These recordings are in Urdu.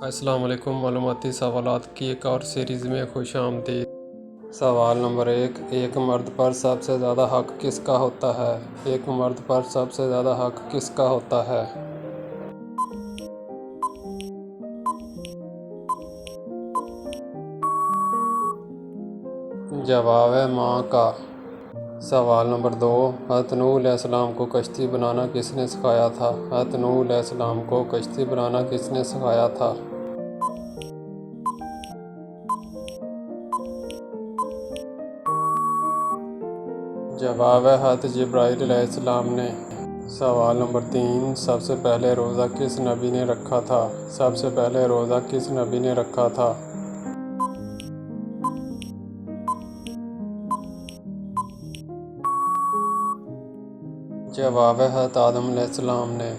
السلام علیکم۔ معلوماتی سوالات کی ایک اور سیریز میں خوش آمدید۔ سوال نمبر 1، ایک مرد پر سب سے زیادہ حق کس کا ہوتا ہے؟ ایک مرد پر سب سے زیادہ حق کس کا ہوتا ہے؟ جواب ہے ماں کا۔ سوال نمبر 2، حضرت نوح علیہ السلام کو کشتی بنانا کس نے سکھایا تھا؟ حضرت نوح علیہ السلام کو کشتی بنانا کس نے سکھایا تھا؟ جواب ہے حضرت جبرائیل علیہ السلام نے۔ سوال نمبر 3، سب سے پہلے روزہ کس نبی نے رکھا تھا؟ سب سے پہلے روزہ کس نبی نے رکھا تھا؟ جواب ہے حضرت آدم علیہ السلام نے۔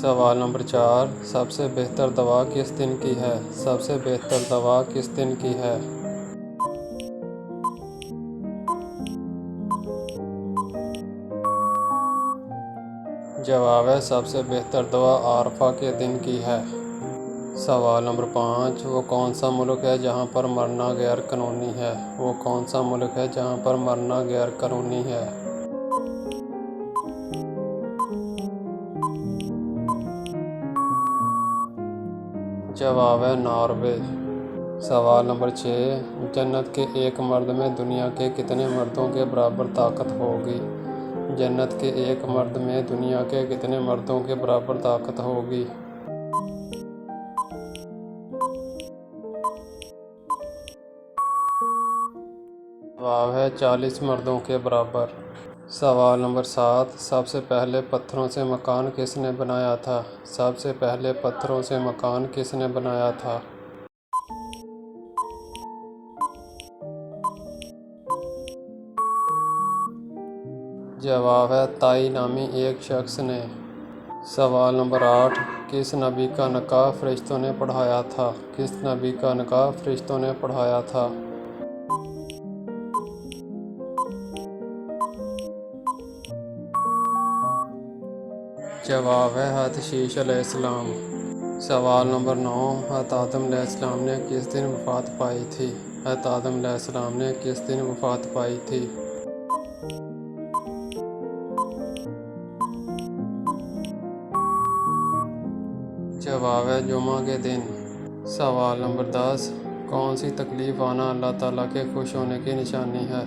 سوال نمبر 4، سب سے بہتر دوا کس دن کی ہے؟ سب سے بہتر دوا کس دن کی ہے؟ جواب ہے سب سے بہتر دوا عرفہ کے دن کی ہے۔ سوال نمبر 5، وہ کون سا ملک ہے جہاں پر مرنا غیر قانونی ہے؟ وہ کون سا ملک ہے جہاں پر مرنا غیر قانونی ہے؟ جواب ہے ناروے۔ سوال نمبر 6، جنت کے ایک مرد میں دنیا کے کتنے مردوں کے برابر طاقت ہوگی؟ جنت کے ایک مرد میں دنیا کے کتنے مردوں کے برابر طاقت ہوگی؟ جواب ہے 40 مردوں کے برابر۔ سوال نمبر 7، سب سے پہلے پتھروں سے مکان کس نے بنایا تھا؟ سب سے پہلے پتھروں سے مکان کس نے بنایا تھا؟ جواب ہے تائی نامی ایک شخص نے۔ سوال نمبر 8، کس نبی کا نکاح فرشتوں نے پڑھایا تھا؟ کس نبی کا نکاح فرشتوں نے پڑھایا تھا؟ جواب ہے حضرت شیش علیہ السلام۔ سوال نمبر 9، حضرت آدم علیہ السلام نے کس دن وفات پائی تھی؟ حضرت آدم علیہ السلام نے کس دن وفات پائی تھی؟ جواب ہے جمعہ کے دن۔ سوال نمبر 10، کون سی تکلیف آنا اللہ تعالیٰ کے خوش ہونے کی نشانی ہے؟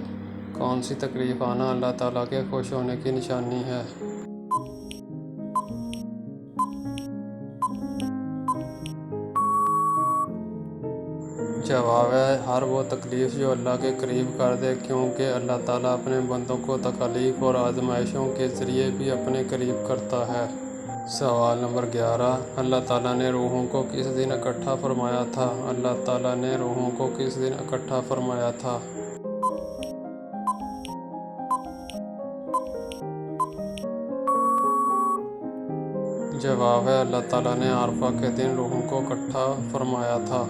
کون سی تکلیف آنا اللہ تعالیٰ کے خوش ہونے کی نشانی ہے؟ جواب ہے ہر وہ تکلیف جو اللہ کے قریب کر دے، کیونکہ اللہ تعالیٰ اپنے بندوں کو تکالیف اور آزمائشوں کے ذریعے بھی اپنے قریب کرتا ہے۔ سوال نمبر 11، اللہ تعالیٰ نے روحوں کو کس دن اکٹھا فرمایا تھا؟ اللہ تعالیٰ نے روحوں کو کس دن اکٹھا فرمایا تھا؟ جواب ہے اللہ تعالیٰ نے عرفہ کے دن روحوں کو اکٹھا فرمایا تھا۔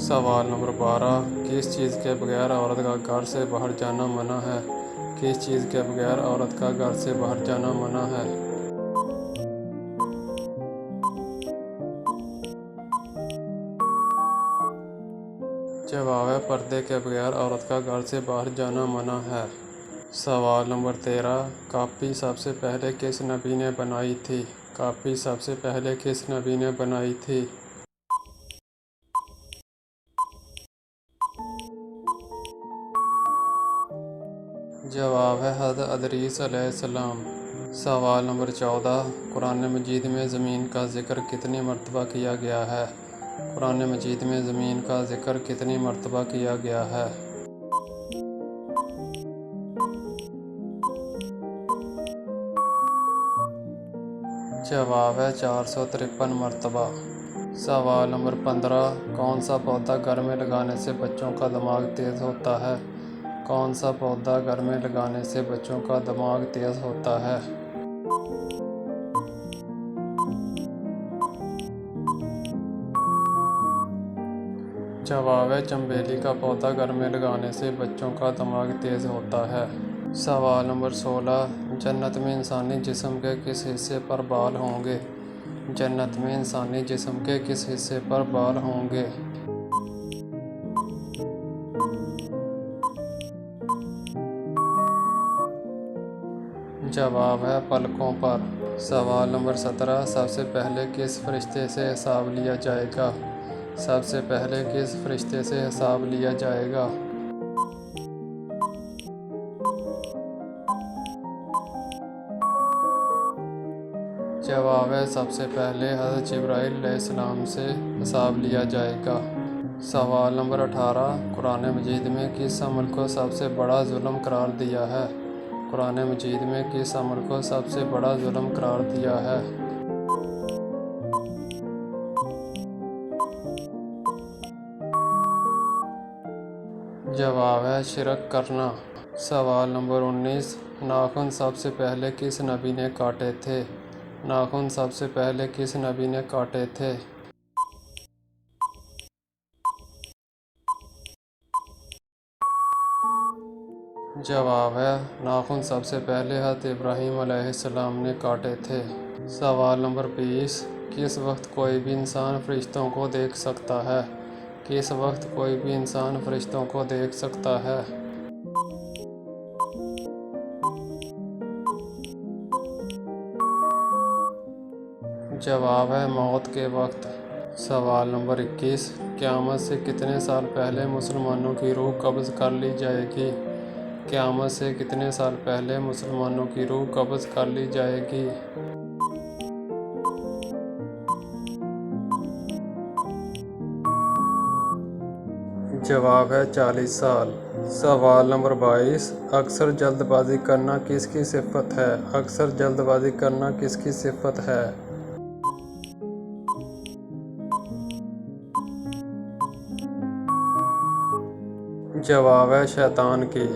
سوال نمبر 12، کس چیز کے بغیر عورت کا گھر سے باہر جانا منع ہے؟ کس چیز کے بغیر عورت کا گھر سے باہر جانا منع ہے؟ جواب ہے پردے کے بغیر عورت کا گھر سے باہر جانا منع ہے۔ سوال نمبر 13، کاپی سب سے پہلے کس نبی نے بنائی تھی؟ کاپی سب سے پہلے کس نبی نے بنائی تھی؟ جواب ہے حضرت ادریس علیہ السلام۔ سوال نمبر 14، قرآن مجید میں زمین کا ذکر کتنی مرتبہ کیا گیا ہے؟ قرآن مجید میں زمین کا ذکر کتنی مرتبہ کیا گیا ہے؟ جواب ہے 453 مرتبہ۔ سوال نمبر 15، کون سا پودا گھر میں لگانے سے بچوں کا دماغ تیز ہوتا ہے؟ کون سا پودا گھر میں لگانے سے بچوں کا دماغ تیز ہوتا ہے؟ جواب ہے چنبیلی کا پودا گھر میں لگانے سے بچوں کا دماغ تیز ہوتا ہے۔ سوال نمبر 16، جنت میں انسانی جسم کے کس حصے پر بال ہوں گے؟ جنت میں انسانی جسم کے کس حصے پر بال ہوں گے؟ جواب ہے پلکوں پر۔ سوال نمبر 17، سب سے پہلے کس فرشتے سے حساب لیا جائے گا؟ سب سے پہلے کس فرشتے سے حساب لیا جائے گا؟ جواب ہے سب سے پہلے حضرت جبرائیل علیہ السلام سے حساب لیا جائے گا۔ سوال نمبر 18، قرآن مجید میں کس عمل کو سب سے بڑا ظلم قرار دیا ہے؟ قرآن مجید میں کس عمل کو سب سے بڑا ظلم قرار دیا ہے؟ جواب ہے شرک کرنا۔ سوال نمبر 19، ناخن سب سے پہلے کس نبی نے کاٹے تھے؟ ناخن سب سے پہلے کس نبی نے کاٹے تھے؟ جواب ہے ناخن سب سے پہلے حضرت ابراہیم علیہ السلام نے کاٹے تھے۔ سوال نمبر 20، کس وقت کوئی بھی انسان فرشتوں کو دیکھ سکتا ہے؟ کس وقت کوئی بھی انسان فرشتوں کو دیکھ سکتا ہے؟ جواب ہے موت کے وقت۔ سوال نمبر 21، قیامت سے کتنے سال پہلے مسلمانوں کی روح قبض کر لی جائے گی؟ قیامت سے کتنے سال پہلے مسلمانوں کی روح قبض کر لی جائے گی؟ جواب ہے 40 سال۔ سوال نمبر 22، اکثر جلد بازی کرنا کس کی صفت ہے؟ اکثر جلد بازی کرنا کس کی صفت ہے؟ جواب ہے شیطان کی۔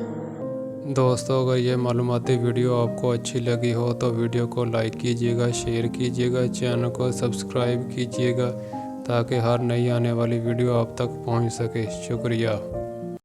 دوستو، اگر یہ معلوماتی ویڈیو آپ کو اچھی لگی ہو تو ویڈیو کو لائک کیجیے گا، شیئر کیجیے گا، چینل کو سبسکرائب کیجیے گا تاکہ ہر نئی آنے والی ویڈیو آپ تک پہنچ سکے۔ شکریہ۔